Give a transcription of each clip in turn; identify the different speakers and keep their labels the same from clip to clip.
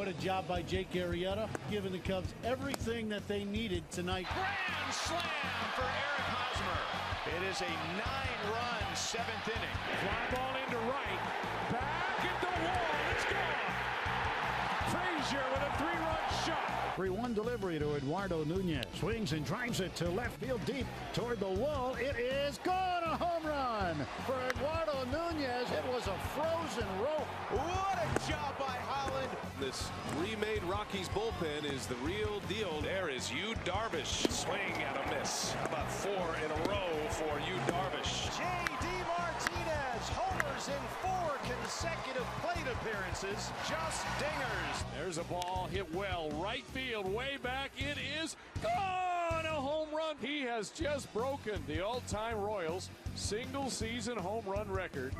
Speaker 1: what a job by Jake Arrieta, giving the Cubs everything that they needed tonight.
Speaker 2: Grand slam for Eric Hosmer. It is a 9-run seventh inning.
Speaker 3: Fly ball into right. Back at the wall. It's gone. Frazier with a 3-run shot.
Speaker 1: 3-1 delivery to Eduardo Nunez. Swings and drives it to left field deep toward the wall. It is gone. A home run for Eduardo Nunez. It was a frozen rope.
Speaker 2: What a job by Holland.
Speaker 4: This remade Rockies bullpen is the real deal.
Speaker 2: There is Yu Darvish. Swing and a miss. How about 4 in a row for Yu Darvish? J.D. Martinez homers in 4 consecutive plate appearances. Just dingers.
Speaker 3: There's a ball hit well. Right field, way back. It is gone. A home run. He has just broken the all-time Royals single-season home run record.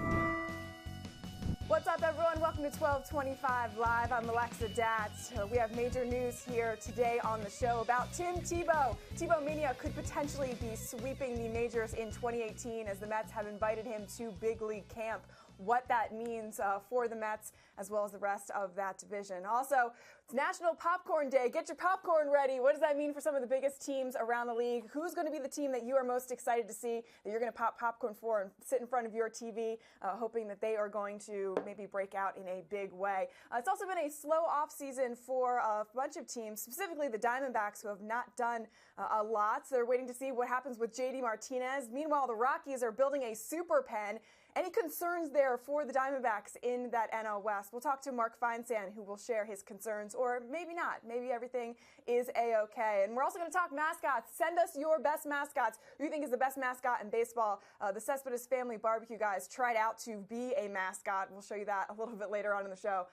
Speaker 5: What's up, everyone? Welcome to 1225 Live. I'm Alexa Datt. We have major news here today on the show about Tim Tebow. Tebow Mania could potentially be sweeping the majors in 2018 as the Mets have invited him to big league camp. What that means for the Mets as well as the rest of that division. Also, it's National Popcorn Day. Get your popcorn ready. What does that mean for some of the biggest teams around the league? Who's going to be the team that you are most excited to see, that you're going to pop popcorn for and sit in front of your TV, hoping that they are going to maybe break out in a big way? It's also been a slow offseason for a bunch of teams, specifically the Diamondbacks, who have not done a lot. So they're waiting to see what happens with J.D. Martinez. Meanwhile, the Rockies are building a super pen. Any concerns there for the Diamondbacks in that NL West? We'll talk to Mark Feinsand, who will share his concerns, or maybe not. Maybe everything is A-OK. And we're also going to talk mascots. Send us your best mascots. Who you think is the best mascot in baseball? The Cespedes Family Barbecue guys tried out to be a mascot. We'll show you that a little bit later on in the show.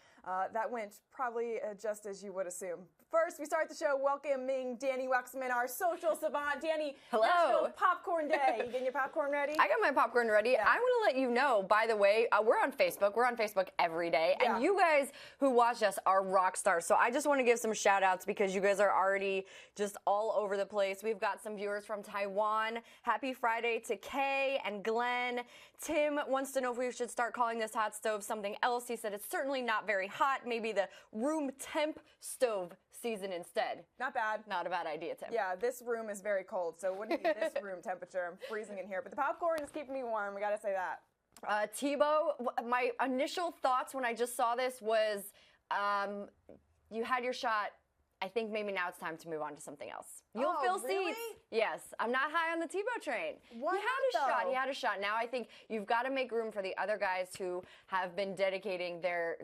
Speaker 5: That went probably just as you would assume. First, we start the show welcoming Dani Wexelman, our social savant. Dani,
Speaker 6: hello.
Speaker 5: National Popcorn Day. You getting your popcorn ready?
Speaker 6: I got my popcorn ready. Yeah. I want to let you know, by the way, we're on Facebook. We're on Facebook every day. Yeah. And you guys who watch us are rock stars. So I just want to give some shout outs because you guys are already just all over the place. We've got some viewers from Taiwan. Happy Friday to Kay and Glenn. Tim wants to know if we should start calling this hot stove something else. He said it's certainly not very hot. Maybe the room temp stove season instead.
Speaker 5: Not bad.
Speaker 6: Not a bad idea, Tim.
Speaker 5: Yeah, this room is very cold, so it wouldn't be this room temperature. I'm freezing in here. But the popcorn is keeping me warm. We got to say that.
Speaker 6: Tebow, my initial thoughts when I just saw this was you had your shot. I think maybe now it's time to move on to something else. You'll fill seats. Yes, I'm not high on the Tebow train.
Speaker 5: Why
Speaker 6: He had a shot. Now I think you've got to make room for the other guys who have been dedicating their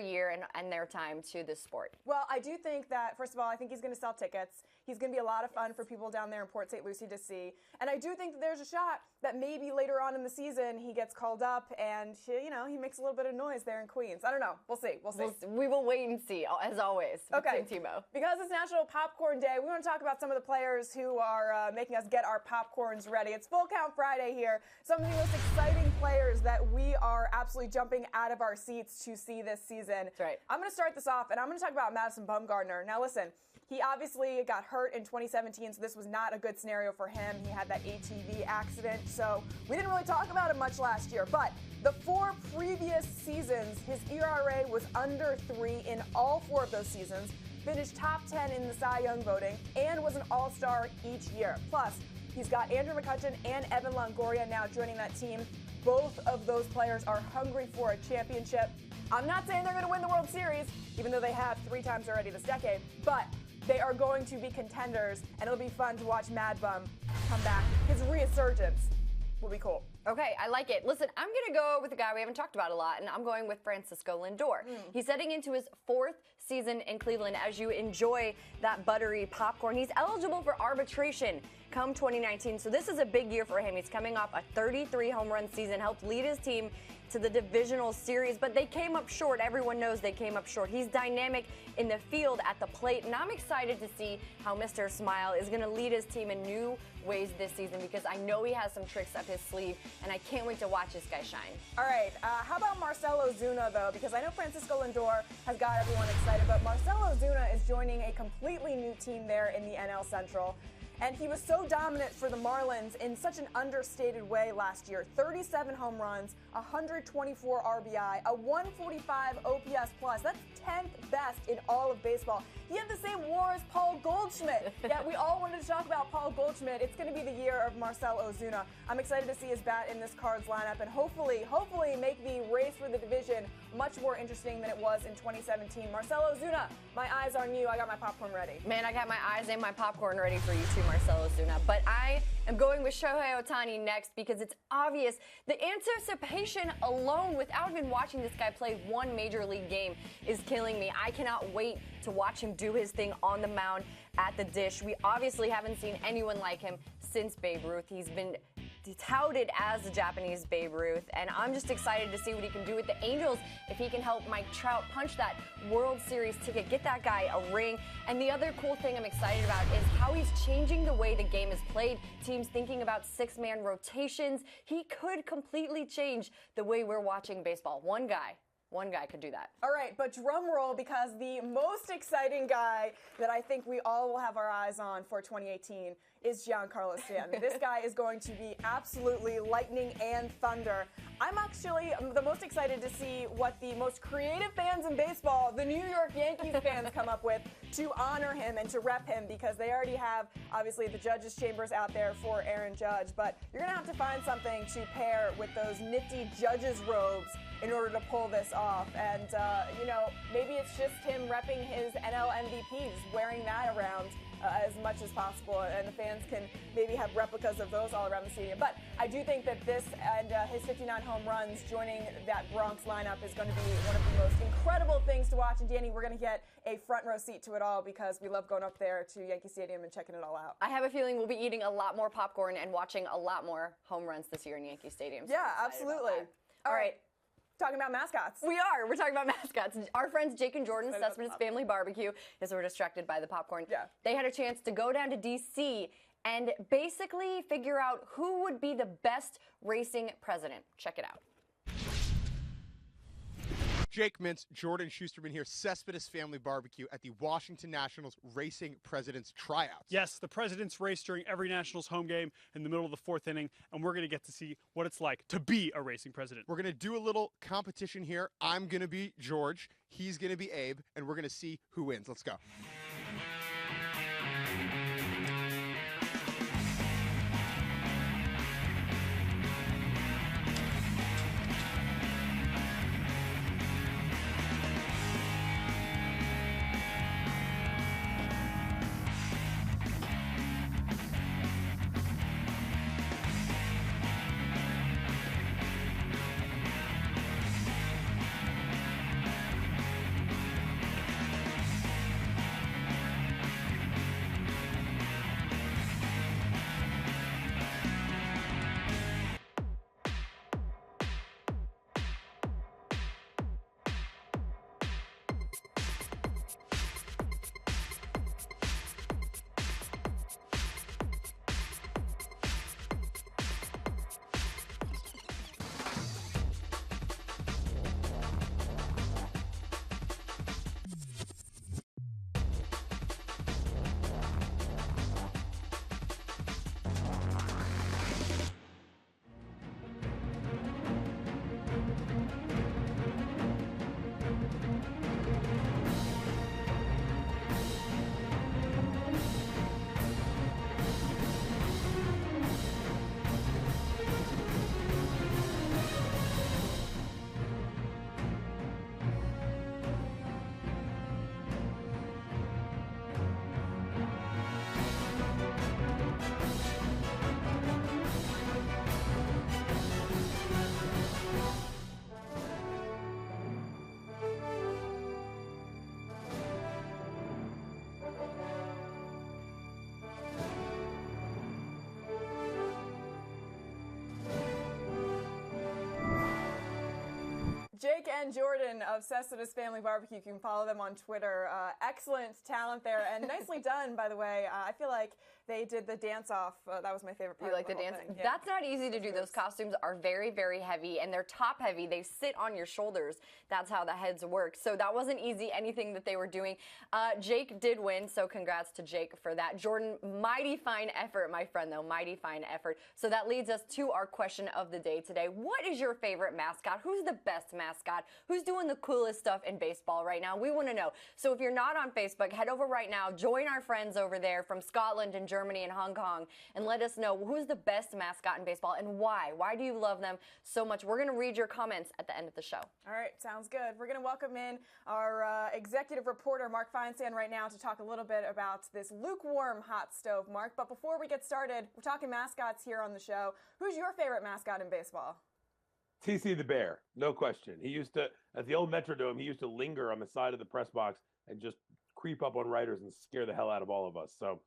Speaker 6: year and their time to this sport.
Speaker 5: Well, I do think that, first of all, I think he's going to sell tickets. He's going to be a lot of fun for people down there in Port St. Lucie to see. And I do think that there's a shot that maybe later on in the season he gets called up and, he makes a little bit of noise there in Queens. I don't know. We'll see.
Speaker 6: We will wait and see, as always.
Speaker 5: Okay.
Speaker 6: Tebow.
Speaker 5: Because it's National Popcorn Day, we want to talk about some of the players who are making us get our popcorns ready. It's Full Count Friday here. Some of the most exciting players that we are absolutely jumping out of our seats to see this season.
Speaker 6: That's right.
Speaker 5: I'm going to start this off, and I'm going to talk about Madison Bumgarner. Now, listen, he obviously got hurt in 2017, so this was not a good scenario for him. He had that ATV accident, so we didn't really talk about him much last year. But the 4 previous seasons, his ERA was under 3 in all 4 of those seasons. Finished top 10 in the Cy Young voting, and was an all-star each year. Plus, he's got Andrew McCutchen and Evan Longoria now joining that team. Both of those players are hungry for a championship. I'm not saying they're going to win the World Series, even though they have 3 times already this decade, but they are going to be contenders, and it'll be fun to watch Mad Bum come back. His resurgence will be cool.
Speaker 6: Okay, I like it. Listen, I'm going to go with a guy we haven't talked about a lot, and I'm going with Francisco Lindor. He's heading into his 4th season in Cleveland. As you enjoy that buttery popcorn, he's eligible for arbitration come 2019, so this is a big year for him. He's coming off a 33 home run season, helped lead his team to the divisional series, but they came up short. Everyone knows they came up short. He's dynamic in the field at the plate, and I'm excited to see how Mr. Smile is going to lead his team in new ways this season because I know he has some tricks up his sleeve, and I can't wait to watch this guy shine.
Speaker 5: All right, how about Marcell Ozuna, though? Because I know Francisco Lindor has got everyone excited, but Marcell Ozuna is joining a completely new team there in the NL Central. And he was so dominant for the Marlins in such an understated way last year. 37 home runs, 124 RBI, a 145 OPS plus. That's 10th best in all of baseball. He had the same WAR as Paul Goldschmidt. Yeah, we all wanted to talk about Paul Goldschmidt. It's going to be the year of Marcell Ozuna. I'm excited to see his bat in this Cards lineup and hopefully make the race for the division much more interesting than it was in 2017. Marcell Ozuna, my eyes on you. I got my popcorn ready.
Speaker 6: Man, I got my eyes and my popcorn ready for you too, Marcell Ozuna. But I am going with Shohei Ohtani next because it's obvious. The anticipation alone, without even watching this guy play one major league game, is killing me. I cannot wait to watch him do his thing on the mound at the dish. We obviously haven't seen anyone like him since Babe Ruth. He's been touted as the Japanese Babe Ruth, and I'm just excited to see what he can do with the Angels if he can help Mike Trout punch that World Series ticket, get that guy a ring. And the other cool thing I'm excited about is how he's changing the way the game is played. Teams thinking about six-man rotations. He could completely change the way we're watching baseball. One guy could do that.
Speaker 5: All right, but drum roll, because the most exciting guy that I think we all will have our eyes on for 2018 is Giancarlo Stanton. This guy is going to be absolutely lightning and thunder. I'm actually the most excited to see what the most creative fans in baseball, the New York Yankees fans, come up with to honor him and to rep him, because they already have, obviously, the judges' chambers out there for Aaron Judge. But you're going to have to find something to pair with those nifty judges' robes in order to pull this off. And, maybe it's just him repping his NL MVP, just wearing that around as much as possible, and the fans can maybe have replicas of those all around the stadium. But I do think that this and his 59 home runs joining that Bronx lineup is going to be one of the most incredible things to watch. And Danny, we're going to get a front row seat to it all because we love going up there to Yankee Stadium and checking it all out.
Speaker 6: I have a feeling we'll be eating a lot more popcorn and watching a lot more home runs this year in Yankee Stadium. So
Speaker 5: yeah, absolutely.
Speaker 6: All right.
Speaker 5: Talking about mascots.
Speaker 6: We're talking about mascots. Our friends Jake and Jordan, Cespedes Family Barbecue, as we're distracted by the popcorn.
Speaker 5: Yeah.
Speaker 6: They had a chance to go down to D.C. and basically figure out who would be the best racing president. Check it out.
Speaker 7: Jake Mintz, Jordan Schusterman here, Cespedes Family Barbecue at the Washington Nationals Racing President's Tryouts.
Speaker 8: Yes, the President's race during every Nationals home game in the middle of the fourth inning, and we're going to get to see what it's like to be a racing president.
Speaker 7: We're going to do a little competition here. I'm going to be George, he's going to be Abe, and we're going to see who wins. Let's go.
Speaker 5: Jake and Jordan of Cespedes Family Barbecue. You can follow them on Twitter. Excellent talent there, and nicely done, by the way. I feel like they did the dance-off. That was my favorite part.
Speaker 6: You like
Speaker 5: of
Speaker 6: the
Speaker 5: whole
Speaker 6: dance?
Speaker 5: thing. Yeah.
Speaker 6: That's not easy to do. Those costumes are very, very heavy, and they're top-heavy. They sit on your shoulders. That's how the heads work. So that wasn't easy, anything that they were doing. Jake did win, so congrats to Jake for that. Jordan, mighty fine effort, my friend, though. Mighty fine effort. So that leads us to our question of the day today. What is your favorite mascot? Who's the best mascot? Who's doing the coolest stuff in baseball right now? We want to know. So if you're not on Facebook, head over right now, join our friends over there from Scotland and Germany and Hong Kong, and let us know who's the best mascot in baseball and why. Why do you love them so much? We're going to read your comments at the end of the show.
Speaker 5: All right, sounds good. We're going to welcome in our executive reporter, Mark Feinstein, right now to talk a little bit about this lukewarm hot stove, Mark. But before we get started, we're talking mascots here on the show. Who's your favorite mascot in baseball?
Speaker 9: TC the Bear, no question. He used to, at the old Metrodome, he used to linger on the side of the press box and just creep up on writers and scare the hell out of all of us. So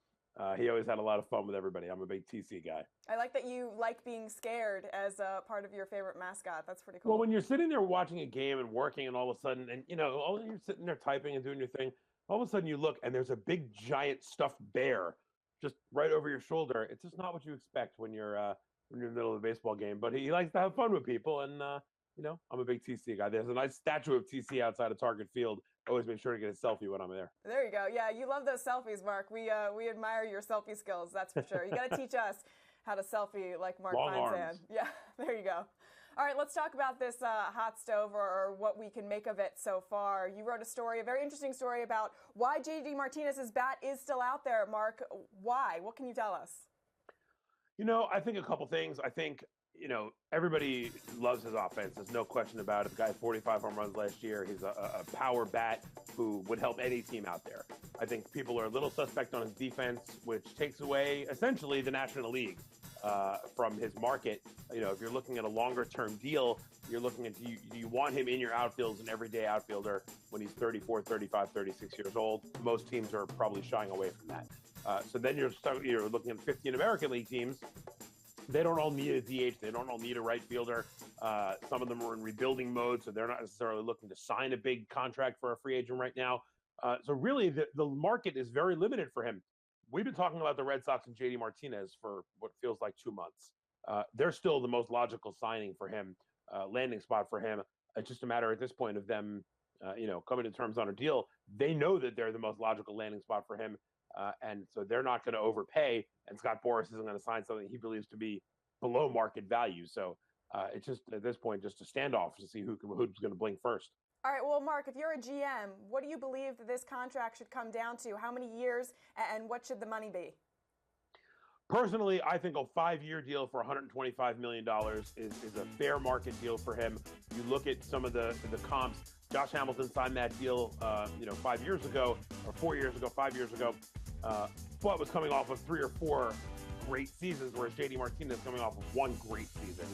Speaker 9: he always had a lot of fun with everybody. I'm a big TC guy.
Speaker 5: I like that you like being scared as a part of your favorite mascot. That's pretty cool.
Speaker 9: Well, when you're sitting there watching a game and working and all of a sudden, and you're sitting there typing and doing your thing, all of a sudden you look and there's a big giant stuffed bear just right over your shoulder. It's just not what you expect when you're in the middle of a baseball game. But he likes to have fun with people, and I'm a big TC guy. There's a nice statue of TC outside of Target Field. I always make sure to get a selfie when I'm there.
Speaker 5: There you go. Yeah, you love those selfies, Mark. We admire your selfie skills, that's for sure. You got to teach us how to selfie like Mark Feinstein. Yeah, there you go. All right, let's talk about this hot stove or what we can make of it so far. You wrote a very interesting story about why JD Martinez's bat is still out there, Mark. Why? What can you tell us?
Speaker 9: I think a couple things. I think, everybody loves his offense. There's no question about it. The guy had 45 home runs last year. He's a power bat who would help any team out there. I think people are a little suspect on his defense, which takes away essentially the National League from his market. If you're looking at a longer-term deal, you're looking at, do you want him in your outfield as an everyday outfielder when he's 34, 35, 36 years old? Most teams are probably shying away from that. So then you're looking at 15 American League teams. They don't all need a DH. They don't all need a right fielder. Some of them are in rebuilding mode, so they're not necessarily looking to sign a big contract for a free agent right now. So really, the market is very limited for him. We've been talking about the Red Sox and JD Martinez for what feels like 2 months. They're still the most logical signing for him, landing spot for him. It's just a matter at this point of them, coming to terms on a deal. They know that they're the most logical landing spot for him. And so they're not going to overpay, and Scott Boras isn't going to sign something he believes to be below market value. So it's just, at this point, just a standoff to see who's going to blink first.
Speaker 5: All right, well, Mark, if you're a GM, what do you believe that this contract should come down to? How many years, and what should the money be?
Speaker 9: Personally, I think a 5-year deal for $125 million is a fair market deal for him. You look at some of the comps. Josh Hamilton signed that deal, 5 years ago, or 4 years ago, 5 years ago, but was coming off of 3 or 4 great seasons, whereas JD Martinez coming off of 1 great season.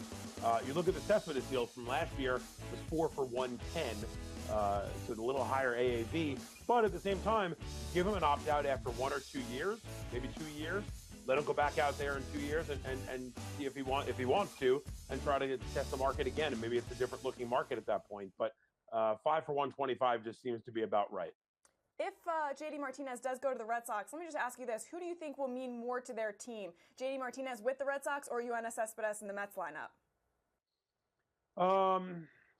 Speaker 9: You look at the Cespedes deal from last year, it was 4 for 110, so a little higher AAV, but at the same time, give him an opt-out after 1 or 2 years, maybe 2 years. Let him go back out there in 2 years and see if he wants to, and try to test the market again. And maybe it's a different looking market at that point. But 5 for 125 just seems to be about right.
Speaker 5: If JD Martinez does go to the Red Sox, let me just ask you this. Who do you think will mean more to their team? JD Martinez with the Red Sox or Yoenis Cespedes in the Mets lineup?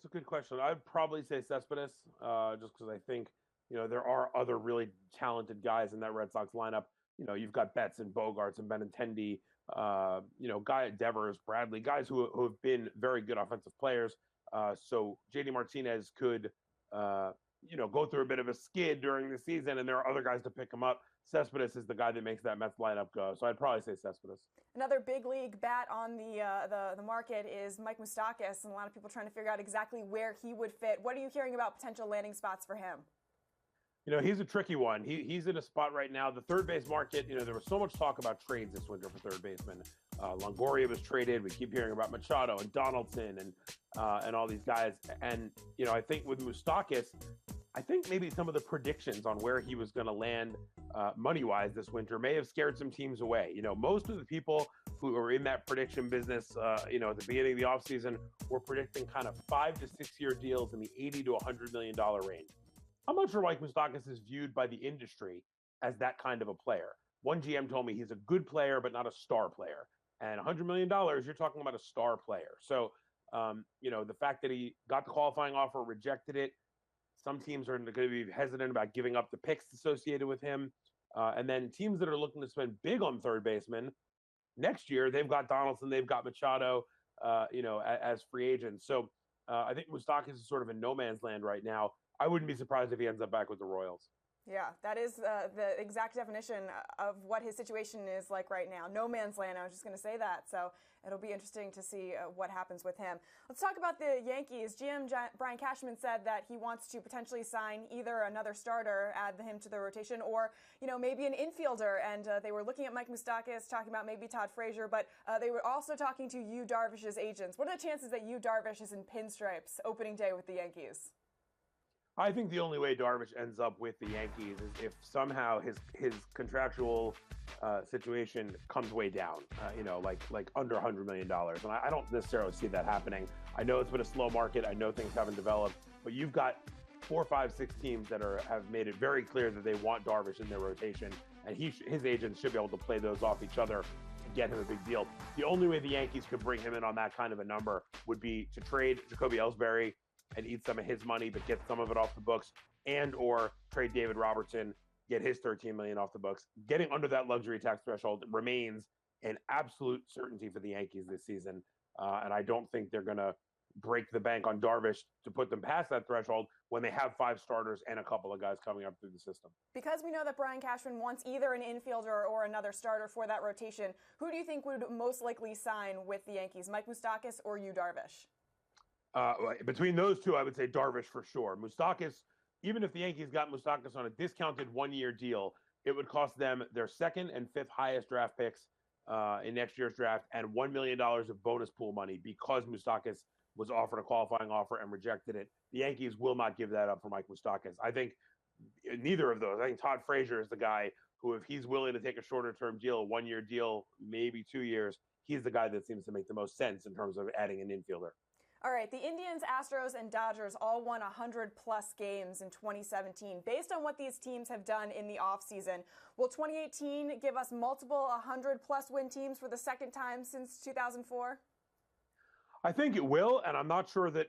Speaker 9: It's a good question. I'd probably say Cespedes, just because I think, there are other really talented guys in that Red Sox lineup. You've got Betts and Bogarts and Benintendi, Devers, Bradley, guys who have been very good offensive players. So JD Martinez could, go through a bit of a skid during the season, and there are other guys to pick him up. Cespedes is the guy that makes that Mets lineup go. So I'd probably say Cespedes.
Speaker 5: Another big league bat on the market is Mike Moustakas, and a lot of people trying to figure out exactly where he would fit. What are you hearing about potential landing spots for him?
Speaker 9: He's a tricky one. He's in a spot right now. The third base market, there was so much talk about trades this winter for third baseman. Longoria was traded. We keep hearing about Machado and Donaldson and all these guys. And, I think with Moustakas, I think maybe some of the predictions on where he was going to land money-wise this winter may have scared some teams away. Most of the people who are in that prediction business, at the beginning of the offseason were predicting kind of 5 to 6 year deals in the $80 to $100 million range. I'm not sure Mike Moustakas is viewed by the industry as that kind of a player. One GM told me he's a good player, but not a star player. And $100 million, you're talking about a star player. So, the fact that he got the qualifying offer, rejected it, some teams are going to be hesitant about giving up the picks associated with him. And then teams that are looking to spend big on third baseman, next year, they've got Donaldson, they've got Machado, as free agents. So, I think Moustakas is sort of in no man's land right now. I wouldn't be surprised if he ends up back with the Royals.
Speaker 5: Yeah, that is the exact definition of what his situation is like right now. No man's land. I was just going to say that. So it'll be interesting to see what happens with him. Let's talk about the Yankees. GM Brian Cashman said that he wants to potentially sign either another starter, add him to the rotation, or maybe an infielder. And they were looking at Mike Moustakas, talking about maybe Todd Frazier, but they were also talking to Yu Darvish's agents. What are the chances that Yu Darvish is in pinstripes opening day with the Yankees?
Speaker 9: I think the only way Darvish ends up with the Yankees is if somehow his contractual situation comes way down, like under $100 million. And I don't necessarily see that happening. I know it's been a slow market. I know things haven't developed, but you've got 4, 5, 6 teams that have made it very clear that they want Darvish in their rotation, and his agents should be able to play those off each other to get him a big deal. The only way the Yankees could bring him in on that kind of a number would be to trade Jacoby Ellsbury and eat some of his money, but get some of it off the books, and or trade David Robertson, get his $13 million off the books. Getting under that luxury tax threshold remains an absolute certainty for the Yankees this season, and I don't think they're going to break the bank on Darvish to put them past that threshold when they have 5 starters and a couple of guys coming up through the system. Because
Speaker 5: we know that Brian Cashman wants either an infielder or another starter for that rotation, who do you think would most likely sign with the Yankees, Mike Moustakas or Yu Darvish?
Speaker 9: Between those two, I would say Darvish for sure. Moustakas, even if the Yankees got Moustakas on a discounted 1-year deal, it would cost them their 2nd and 5th highest draft picks in next year's draft and $1 million of bonus pool money because Moustakas was offered a qualifying offer and rejected it. The Yankees will not give that up for Mike Moustakas. I think neither of those. I think Todd Frazier is the guy who, if he's willing to take a shorter-term deal, a 1-year deal, maybe 2 years, he's the guy that seems to make the most sense in terms of adding an infielder.
Speaker 5: All right, the Indians, Astros, and Dodgers all won 100-plus games in 2017. Based on what these teams have done in the offseason, will 2018 give us multiple 100-plus win teams for the second time since 2004?
Speaker 9: I think it will, and I'm not sure that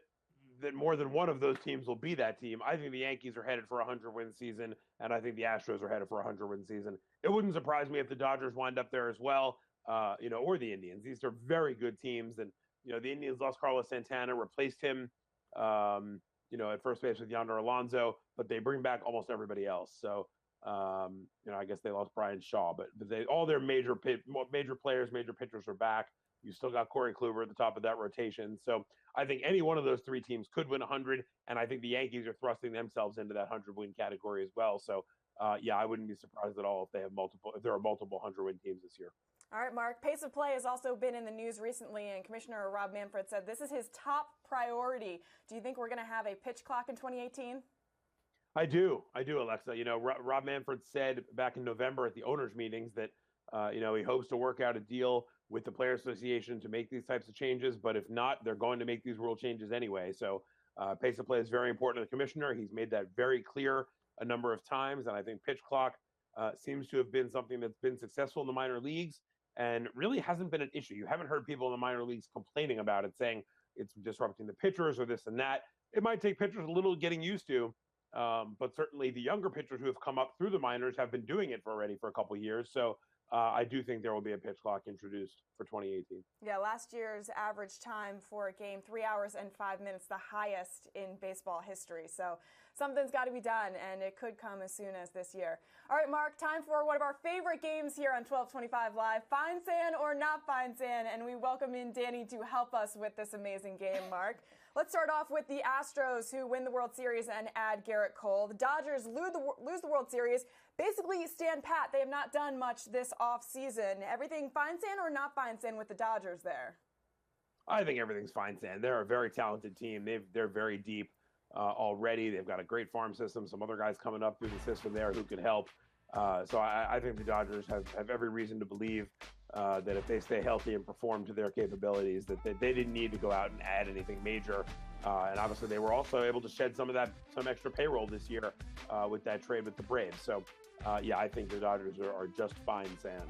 Speaker 9: more than one of those teams will be that team. I think the Yankees are headed for a 100-win season, and I think the Astros are headed for a 100-win season. It wouldn't surprise me if the Dodgers wind up there as well, or the Indians. These are very good teams, and the Indians lost Carlos Santana, replaced him, at first base with Yonder Alonso, but they bring back almost everybody else. So, I guess they lost Brian Shaw, but all their major players, major pitchers are back. You still got Corey Kluber at the top of that rotation. So I think any one of those 3 teams could win 100, and I think the Yankees are thrusting themselves into that 100-win category as well. So, I wouldn't be surprised at all if there are multiple 100-win teams this year.
Speaker 5: All right, Mark, pace of play has also been in the news recently, and Commissioner Rob Manfred said this is his top priority. Do you think we're going to have a pitch clock in 2018?
Speaker 9: I do, Alexa. Rob Manfred said back in November at the owners' meetings that, he hopes to work out a deal with the Players Association to make these types of changes, but if not, they're going to make these rule changes anyway. So pace of play is very important to the commissioner. He's made that very clear a number of times, and I think pitch clock seems to have been something that's been successful in the minor leagues and really hasn't been an issue. You haven't heard people in the minor leagues complaining about it, saying it's disrupting the pitchers or this and that. It might take pitchers a little getting used to, but certainly the younger pitchers who have come up through the minors have been doing it already for a couple of years. So I do think there will be a pitch clock introduced for 2018.
Speaker 5: Yeah, last year's average time for a game, 3 hours and 5 minutes, the highest in baseball history. So something's got to be done, and it could come as soon as this year. All right, Mark, time for one of our favorite games here on 1225 Live, Feinsand or not Feinsand, and we welcome in Dani to help us with this amazing game, Mark. Let's start off with the Astros, who win the World Series and add Garrett Cole. The Dodgers lose the World Series, basically stand pat. They have not done much this offseason. Everything Feinsand or not Feinsand with the Dodgers there?
Speaker 9: I think everything's Feinsand. They're a very talented team. They're very deep already. They've got a great farm system. Some other guys coming up through the system there who could help. So I think the Dodgers have every reason to believe that if they stay healthy and perform to their capabilities, that they didn't need to go out and add anything major. And obviously, they were also able to shed some extra payroll this year with that trade with the Braves. So, I think the Dodgers are just fine, Sam.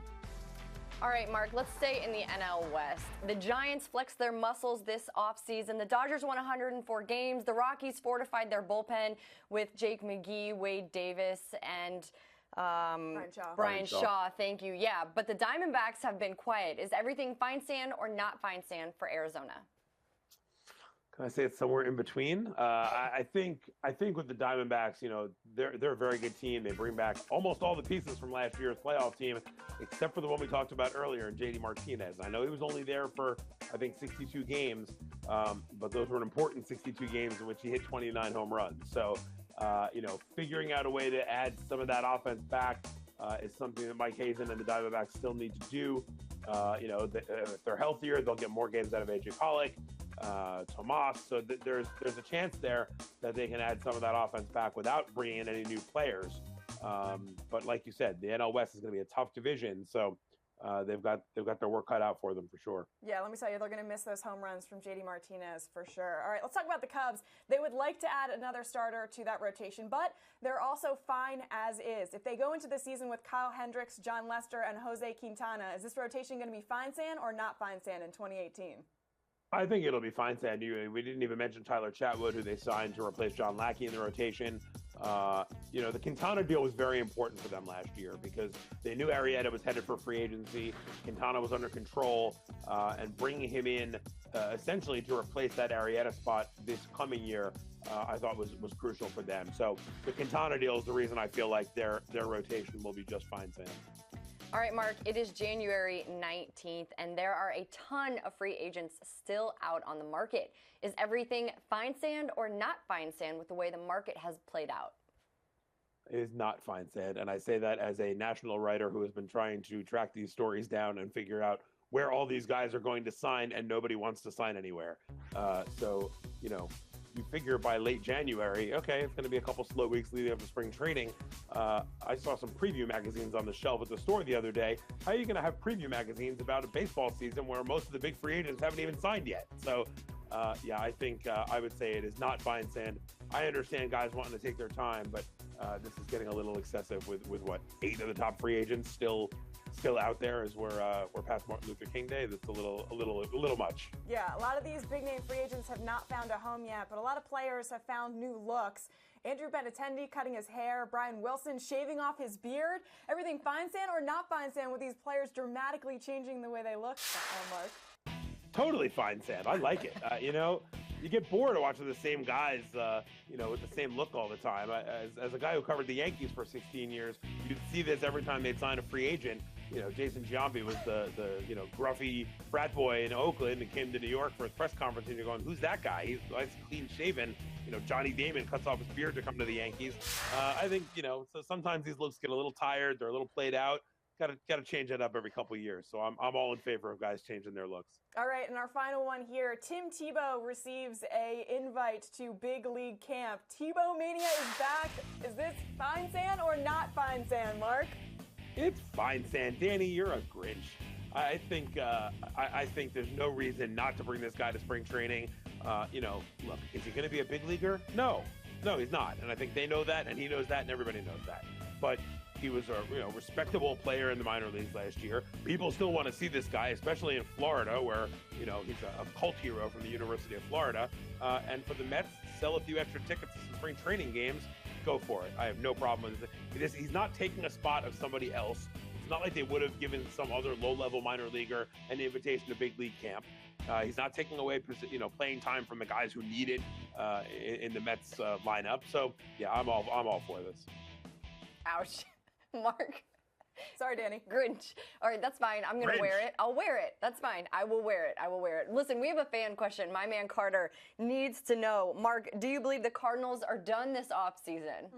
Speaker 6: All right, Mark, let's stay in the NL West. The Giants flexed their muscles this offseason. The Dodgers won 104 games. The Rockies fortified their bullpen with Jake McGee, Wade Davis, and Brian Shaw. Thank you. Yeah, but the Diamondbacks have been quiet. Is everything Feinsand or not Feinsand for Arizona?
Speaker 9: I say it's somewhere in between. I think with the Diamondbacks, they're a very good team. They bring back almost all the pieces from last year's playoff team, except for the one we talked about earlier, JD Martinez. I know he was only there for, I think, 62 games, but those were important 62 games in which he hit 29 home runs. So, figuring out a way to add some of that offense back is something that Mike Hazen and the Diamondbacks still need to do. If they're healthier, they'll get more games out of AJ Pollock. Tomas, so there's a chance there that they can add some of that offense back without bringing in any new players. But like you said, the NL West is going to be a tough division, so they've got their work cut out for them for sure.
Speaker 5: Yeah, let me tell you, they're going to miss those home runs from JD Martinez for sure. All right, let's talk about the Cubs. They would like to add another starter to that rotation, but they're also fine as is. If they go into the season with Kyle Hendricks, John Lester, and Jose Quintana, is this rotation going to be Feinsand or not Feinsand in 2018?
Speaker 9: I think it'll be Feinstein. We didn't even mention Tyler Chatwood, who they signed to replace John Lackey in the rotation. The Quintana deal was very important for them last year because they knew Arrieta was headed for free agency. Quintana was under control, and bringing him in essentially to replace that Arrieta spot this coming year, I thought was crucial for them. So the Quintana deal is the reason I feel like their rotation will be just fine, Sam.
Speaker 6: All right, Mark, it is January 19th, and there are a ton of free agents still out on the market. Is everything Feinsand or not Feinsand with the way the market has played out?
Speaker 9: It is not Feinsand, and I say that as a national writer who has been trying to track these stories down and figure out where all these guys are going to sign, and nobody wants to sign anywhere. You figure by late January, okay, it's going to be a couple slow weeks leading up to spring training. I saw some preview magazines on the shelf at the store the other day. How are you going to have preview magazines about a baseball season where most of the big free agents haven't even signed yet? So, I think I would say it is not Feinsand. I understand guys wanting to take their time, but this is getting a little excessive with what, 8 of the top free agents still out there as we're past Martin Luther King Day. That's a little much.
Speaker 5: Yeah, a lot of these big name free agents have not found a home yet, but a lot of players have found new looks. Andrew Benintendi cutting his hair, Brian Wilson shaving off his beard. Everything Feinsand or not Feinsand with these players dramatically changing the way they look, Mark?
Speaker 9: Totally Feinsand. I like it. You get bored of watching the same guys, with the same look all the time. As a guy who covered the Yankees for 16 years, you'd see this every time they'd sign a free agent. Jason Giambi was the gruffy frat boy in Oakland and came to New York for his press conference, and you're going, who's that guy? He's nice, clean shaven. Johnny Damon cuts off his beard to come to the Yankees. I think, so sometimes these looks get a little tired. They're a little played out. Got to change that up every couple of years. So I'm all in favor of guys changing their looks.
Speaker 5: All right, and our final one here. Tim Tebow receives a invite to big league camp. Tebow Mania is back. Is this Feinsand or not Feinsand, Mark?
Speaker 9: It's Feinsand. Danny, you're a Grinch. I think there's no reason not to bring this guy to spring training. Look, is he going to be a big leaguer? No, he's not. And I think they know that, and he knows that, and everybody knows that. But he was a respectable player in the minor leagues last year. People still want to see this guy, especially in Florida, where he's a cult hero from the University of Florida. And for the Mets, sell a few extra tickets to some spring training games. Go for it. I have no problem with it. He's not taking a spot of somebody else. It's not like they would have given some other low-level minor leaguer an invitation to big league camp. He's not taking away, playing time from the guys who need it in the Mets lineup. So yeah, I'm all for this.
Speaker 6: Ouch. Mark.
Speaker 5: Sorry, Danny.
Speaker 6: Grinch. All right, that's fine. I'm going to wear it. I'll wear it. That's fine. I will wear it. Listen, we have a fan question. My man Carter needs to know. Mark, do you believe the Cardinals are done this offseason?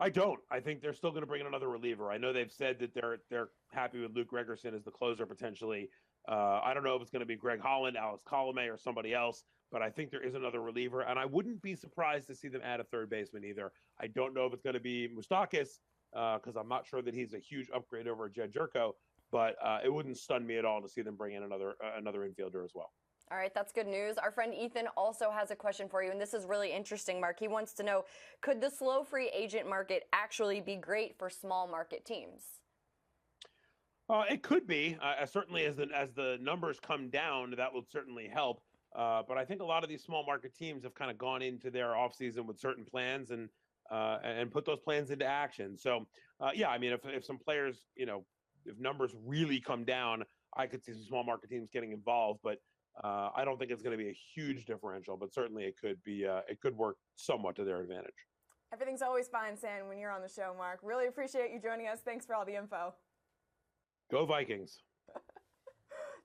Speaker 9: I don't. I think they're still going to bring in another reliever. I know they've said that they're happy with Luke Gregerson as the closer potentially. I don't know if it's going to be Greg Holland, Alex Colomé, or somebody else, but I think there is another reliever, and I wouldn't be surprised to see them add a third baseman either. I don't know if it's going to be Moustakas, because I'm not sure that he's a huge upgrade over Jed Jerko, but it wouldn't stun me at all to see them bring in another infielder as well.
Speaker 6: All right, that's good news. Our friend Ethan also has a question for you, and this is really interesting, Mark. He wants to know, could the slow free agent market actually be great for small market teams?
Speaker 9: It could be. Certainly as the numbers come down, that will certainly help. But I think a lot of these small market teams have kind of gone into their offseason with certain plans and put those plans into action. So, I mean, if some players, if numbers really come down, I could see some small market teams getting involved. But I don't think it's going to be a huge differential, but certainly it could be. It could work somewhat to their advantage.
Speaker 5: Everything's always Feinstein when you're on the show, Mark. Really appreciate you joining us. Thanks for all the info.
Speaker 9: Go Vikings.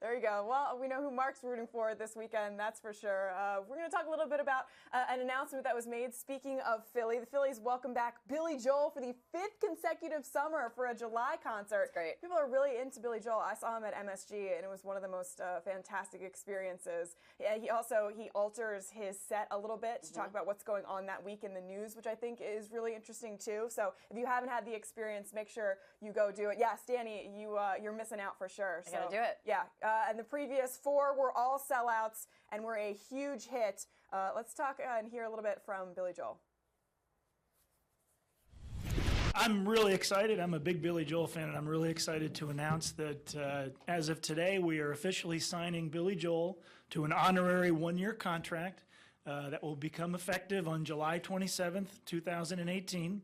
Speaker 5: There you go. Well, we know who Mark's rooting for this weekend, that's for sure. We're going to talk a little bit about an announcement that was made. Speaking of Philly, the Phillies welcome back Billy Joel for the 5th consecutive summer for a July concert.
Speaker 6: That's great.
Speaker 5: People are really into Billy Joel. I saw him at MSG, and it was one of the most fantastic experiences. Yeah, he alters his set a little bit to talk about what's going on that week in the news, which I think is really interesting too. So if you haven't had the experience, make sure you go do it. Yes, Dani, you're missing out for sure.
Speaker 6: I gotta do it.
Speaker 5: Yeah. And the previous 4 were all sellouts and were a huge hit. Let's talk and hear a little bit from Billy Joel.
Speaker 10: I'm really excited. I'm a big Billy Joel fan, and I'm really excited to announce that as of today, we are officially signing Billy Joel to an honorary 1-year contract that will become effective on July 27th, 2018.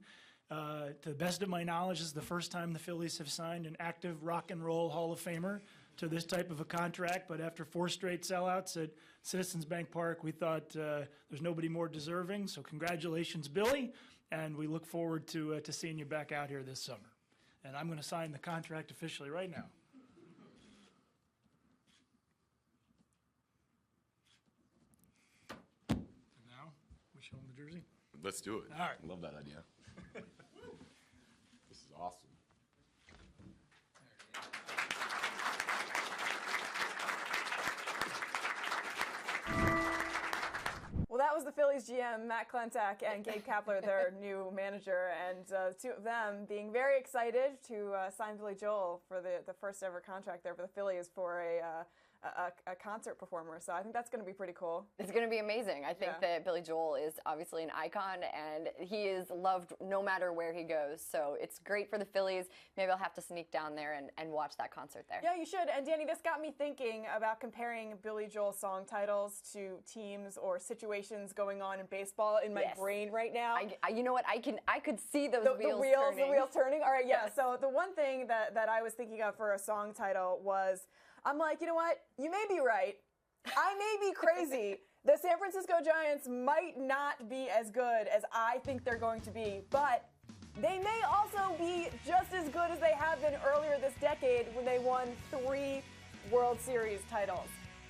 Speaker 10: To the best of my knowledge, this is the first time the Phillies have signed an active rock and roll Hall of Famer to this type of a contract, but after 4 straight sellouts at Citizens Bank Park, we thought there's nobody more deserving. So congratulations, Billy, and we look forward to seeing you back out here this summer. And I'm going to sign the contract officially right now. And now, we show him the jersey?
Speaker 11: Let's do it.
Speaker 10: All right.
Speaker 11: I love that idea. This is awesome.
Speaker 5: Well, that was the Phillies GM, Matt Klentak, and Gabe Kapler, their new manager, and the 2 of them being very excited to sign Billy Joel for the first ever contract there for the Phillies for a concert performer. So I think that's going to be pretty cool.
Speaker 6: It's going to be amazing. I think that Billy Joel is obviously an icon, and he is loved no matter where he goes. So it's great for the Phillies. Maybe I'll have to sneak down there and watch that concert there.
Speaker 5: Yeah, you should. And Dani, this got me thinking about comparing Billy Joel song titles to teams or situations going on in baseball in my brain right now.
Speaker 6: You know what? I could see those
Speaker 5: wheels turning. The wheels turning. All right, yeah. Yes. So the one thing that I was thinking of for a song title was, I'm like, you know what? You may be right. I may be crazy. The San Francisco Giants might not be as good as I think they're going to be, but they may also be just as good as they have been earlier this decade when they won 3 World Series titles.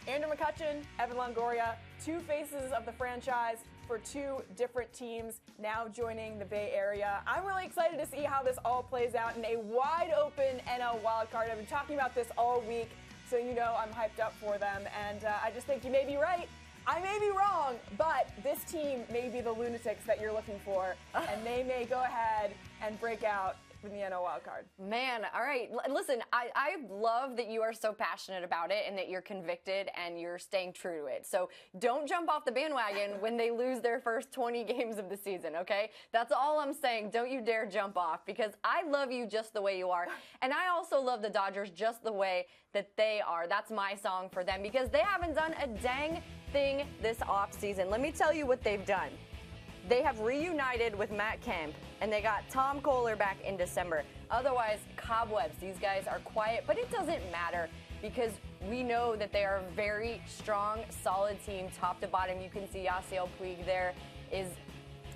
Speaker 5: Andrew McCutchen, Evan Longoria, 2 faces of the franchise for 2 different teams now joining the Bay Area. I'm really excited to see how this all plays out in a wide open NL wildcard. I've been talking about this all week, so you know I'm hyped up for them, and I just think you may be right. I may be wrong, but this team may be the lunatics that you're looking for, and they may go ahead and break out in the NL wildcard.
Speaker 6: Man, all right. Listen, I love that you are so passionate about it and that you're convicted and you're staying true to it. So don't jump off the bandwagon when they lose their first 20 games of the season, okay? That's all I'm saying. Don't you dare jump off, because I love you just the way you are. And I also love the Dodgers just the way that they are. That's my song for them, because they haven't done a dang thing this offseason. Let me tell you what they've done. They have reunited with Matt Kemp, and they got Tom Kohler back in December. Otherwise, cobwebs. These guys are quiet, but it doesn't matter because we know that they are a very strong, solid team, top to bottom. You can see Yasiel Puig there.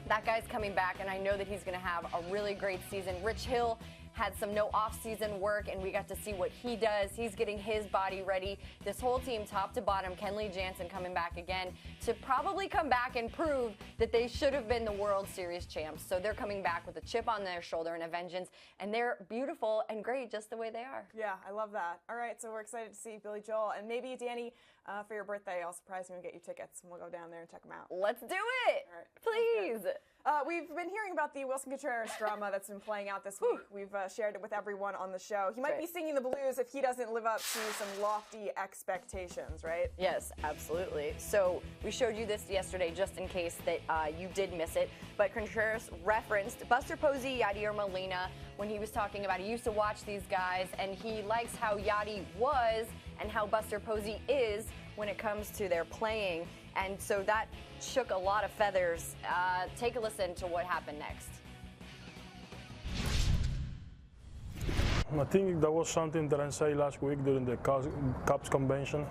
Speaker 6: That guy's coming back, and I know that he's going to have a really great season. Rich Hill had some no off-season work, and we got to see what he does. He's getting his body ready. This whole team, top to bottom, Kenley Jansen coming back again to probably come back and prove that they should have been the World Series champs. So they're coming back with a chip on their shoulder and a vengeance, and they're beautiful and great just the way they are.
Speaker 5: Yeah, I love that. All right, so we're excited to see Billy Joel, and maybe, Dani, for your birthday, I'll surprise you and get you tickets, and we'll go down there and check them out.
Speaker 6: Let's do it!
Speaker 5: All right.
Speaker 6: Please!
Speaker 5: We've been hearing about the Wilson Contreras drama that's been playing out this week. We've shared it with everyone on the show. He might be singing the blues if he doesn't live up to some lofty expectations, right?
Speaker 6: Yes, absolutely. So we showed you this yesterday just in case that you did miss it. But Contreras referenced Buster Posey, Yadier Molina, when he was talking about he used to watch these guys, and he likes how Yadi was and how Buster Posey is when it comes to their playing. And so that shook a lot of feathers. Take a listen to what happened next.
Speaker 12: I think that was something that I said last week during the Cubs convention.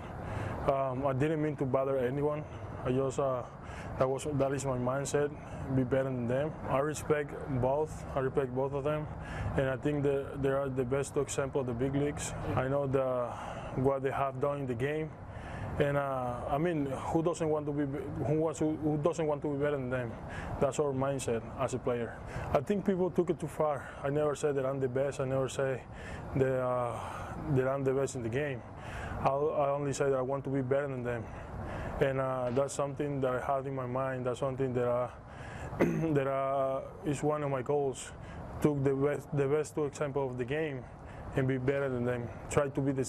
Speaker 11: I didn't mean to bother anyone. I just that is my mindset. Be better than them. I respect both. I respect both of them, and I think that they are the best example of the big leagues. I know what they have done in the game, and I mean, who doesn't want to be better than them? That's our mindset as a player. I think people took it too far. I never said that I'm the best. I never say that I'm the best in the game. I only say that I want to be better than them, and that's something that I have in my mind. That's something that is one of my goals. Took the best two example of the game and be better than them. Try to be the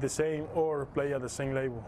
Speaker 11: same or play at the same level.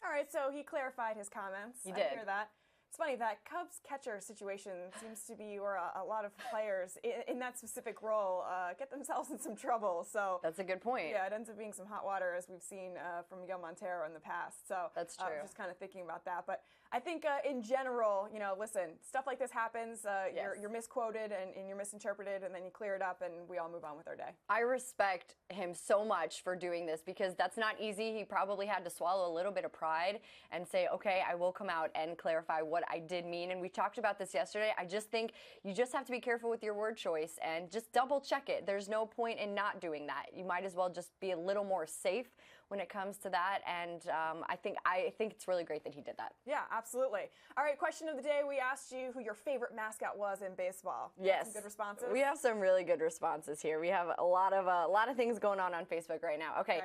Speaker 5: All right, so he clarified his comments.
Speaker 6: He did.
Speaker 5: I hear that. It's funny, that Cubs catcher situation seems to be where a lot of players in that specific role get themselves in some trouble. So
Speaker 6: that's a good point.
Speaker 5: Yeah, it ends up being some hot water, as we've seen from Miguel Montero in the past. So
Speaker 6: that's true.
Speaker 5: Just kind of thinking about that. But I think in general, listen, stuff like this happens.
Speaker 6: Yes.
Speaker 5: You're misquoted and you're misinterpreted, and then you clear it up, and we all move on with our day.
Speaker 6: I respect him so much for doing this because that's not easy. He probably had to swallow a little bit of pride and say, okay, I will come out and clarify what I did mean. And we talked about this yesterday. I just think you just have to be careful with your word choice and just double check it. There's no point in not doing that. You might as well just be a little more safe when it comes to that, and I think it's really great that he did that.
Speaker 5: Yeah, absolutely. All right, question of the day. We asked you who your favorite mascot was in baseball.
Speaker 6: Yes.
Speaker 5: Some good responses?
Speaker 6: We have some really good responses here. We have a lot of things going on Facebook right now. Okay.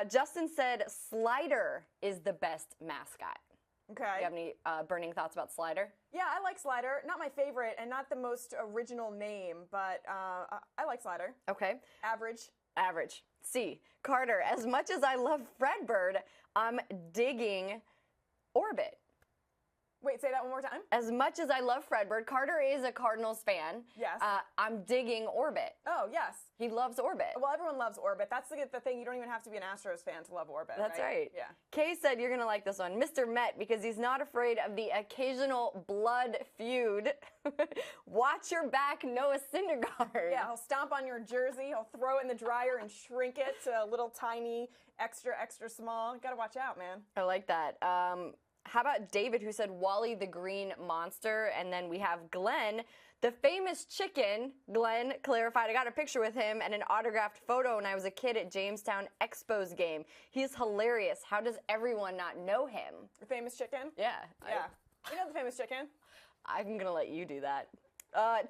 Speaker 6: Justin said Slider is the best mascot.
Speaker 5: Okay.
Speaker 6: Do you have any burning thoughts about Slider?
Speaker 5: Yeah, I like Slider. Not my favorite and not the most original name, but I like Slider.
Speaker 6: Okay.
Speaker 5: Average.
Speaker 6: C. Carter, as much as I love Fredbird, I'm digging Orbit.
Speaker 5: Wait, say that one more time.
Speaker 6: As much as I love Fredbird, Carter is a Cardinals fan.
Speaker 5: Yes.
Speaker 6: I'm digging Orbit.
Speaker 5: Oh, yes.
Speaker 6: He loves Orbit.
Speaker 5: Well, everyone loves Orbit. That's the thing. You don't even have to be an Astros fan to love Orbit.
Speaker 6: That's right.
Speaker 5: Yeah.
Speaker 6: Kay said you're going to like this one. Mr. Met, because he's not afraid of the occasional blood feud. Watch your back, Noah Syndergaard.
Speaker 5: Yeah, he'll stomp on your jersey. He'll throw it in the dryer and shrink it to a little tiny, extra small. You got to watch out, man.
Speaker 6: I like that. How about David, who said Wally the Green Monster? And then we have Glenn, the famous chicken. Glenn clarified, I got a picture with him and an autographed photo when I was a kid at Jamestown Expos game. He's hilarious. How does everyone not know him?
Speaker 5: The famous chicken?
Speaker 6: Yeah.
Speaker 5: Yeah. You know the famous chicken?
Speaker 6: I'm going to let you do that.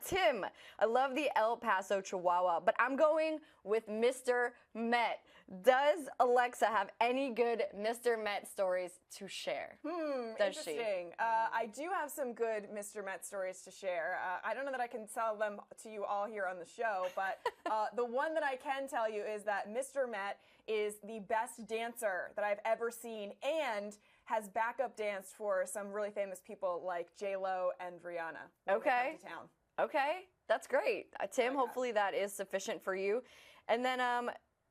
Speaker 6: Tim, I love the El Paso Chihuahua, but I'm going with Mr. Met. Does Alexa have any good Mr. Met stories to share? Does
Speaker 5: Interesting. I do have some good Mr. Met stories to share. I don't know that I can tell them to you all here on the show, but the one that I can tell you is that Mr. Met is the best dancer that I've ever seen and has backup danced for some really famous people like J-Lo and Rihanna.
Speaker 6: Okay.
Speaker 5: To town.
Speaker 6: Okay. That's great. Tim, hopefully that is sufficient for you. And then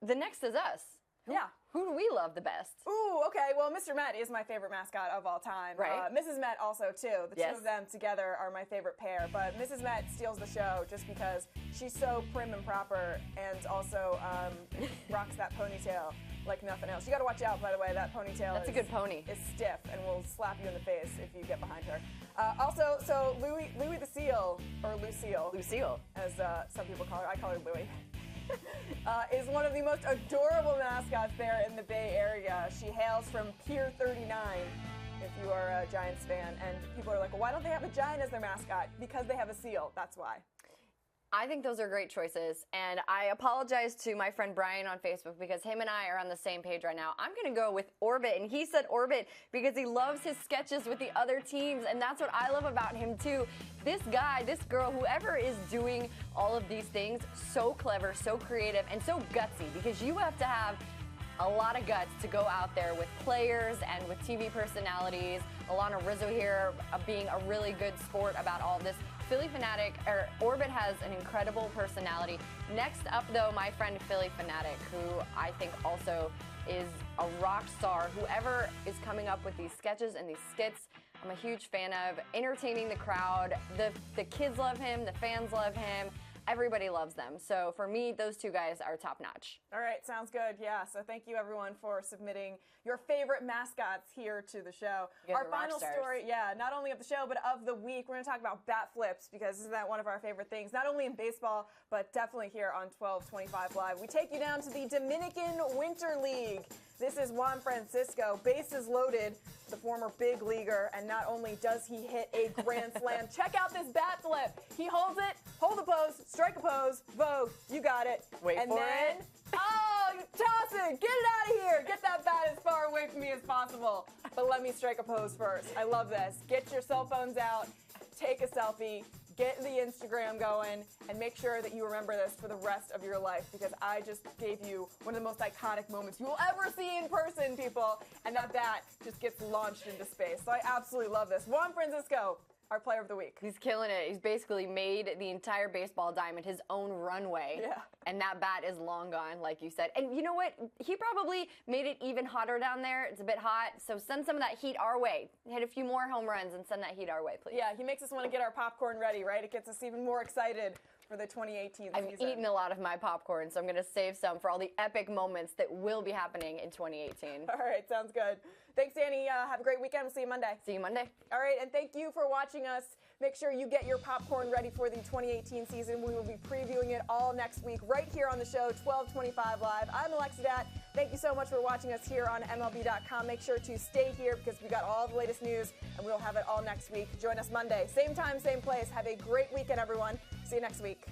Speaker 6: the next is us. Who do we love the best?
Speaker 5: Ooh, okay. Well, Mr. Met is my favorite mascot of all time.
Speaker 6: Right.
Speaker 5: Mrs. Met also, too. The two of them together are my favorite pair. But Mrs. Met steals the show just because she's so prim and proper and also rocks that ponytail like nothing else. You got to watch out, by the way. That ponytail
Speaker 6: a good pony.
Speaker 5: Is stiff and will slap you in the face if you get behind her. Also, so Louis the Seal, or Lucille, as some people call her. I call her Louie. Is one of the most adorable mascots there in the Bay Area. She hails from Pier 39, if you are a Giants fan. And people are like, well, why don't they have a Giant as their mascot? Because they have a seal. That's why.
Speaker 6: I think those are great choices, and I apologize to my friend Brian on Facebook because him and I are on the same page right now. I'm going to go with Orbit, and he said Orbit because he loves his sketches with the other teams, and that's what I love about him too. This guy, this girl, whoever is doing all of these things, so clever, so creative, and so gutsy because you have to have a lot of guts to go out there with players and with TV personalities. Alana Rizzo here being a really good sport about all of this. Philly Fanatic, or Orbit has an incredible personality. Next up, though, my friend Philly Fanatic, who I think also is a rock star. Whoever is coming up with these sketches and these skits, I'm a huge fan of. Entertaining the crowd. The kids love him. The fans love him. Everybody loves them. So for me, those two guys are top notch.
Speaker 5: All right, sounds good. Yeah, so thank you everyone for submitting your favorite mascots here to the show.
Speaker 6: You guys
Speaker 5: Our
Speaker 6: are rock
Speaker 5: final
Speaker 6: stars.
Speaker 5: story, not only of the show, but of the week, we're going to talk about bat flips because isn't that one of our favorite things, not only in baseball, but definitely here on 1225 Live. We take you down to the Dominican Winter League. This is Juan Francisco, bases loaded, the former big leaguer, and not only does he hit a grand slam, check out this bat flip. He holds it, hold a pose, strike a pose, vogue, you got it.
Speaker 6: Wait
Speaker 5: and
Speaker 6: for
Speaker 5: then,
Speaker 6: it.
Speaker 5: Oh, you toss it, get it out of here, get that bat as far away from me as possible. But let me strike a pose first. I love this. Get your cell phones out, take a selfie, get the Instagram going, and make sure that you remember this for the rest of your life because I just gave you one of the most iconic moments you will ever see in person, people, and that bat just gets launched into space. So I absolutely love this. Juan Francisco, our player of the week.
Speaker 6: He's killing it. He's basically made the entire baseball diamond his own runway.
Speaker 5: Yeah.
Speaker 6: And that bat is long gone, like you said. And you know what? He probably made it even hotter down there. It's a bit hot. So send some of that heat our way. Hit a few more home runs and send that heat our way, please.
Speaker 5: Yeah, he makes us want to get our popcorn ready, right? It gets us even more excited for the 2018 season.
Speaker 6: I've eaten a lot of my popcorn, so I'm going to save some for all the epic moments that will be happening in 2018.
Speaker 5: All right, sounds good. Thanks, Dani. Have a great weekend. We'll see you Monday.
Speaker 6: See you Monday.
Speaker 5: All right, and thank you for watching us. Make sure you get your popcorn ready for the 2018 season. We will be previewing it all next week right here on the show, 1225 Live. I'm Alexa Datt. Thank you so much for watching us here on MLB.com. Make sure to stay here because we got all the latest news, and we'll have it all next week. Join us Monday. Same time, same place. Have a great weekend, everyone. See you next week.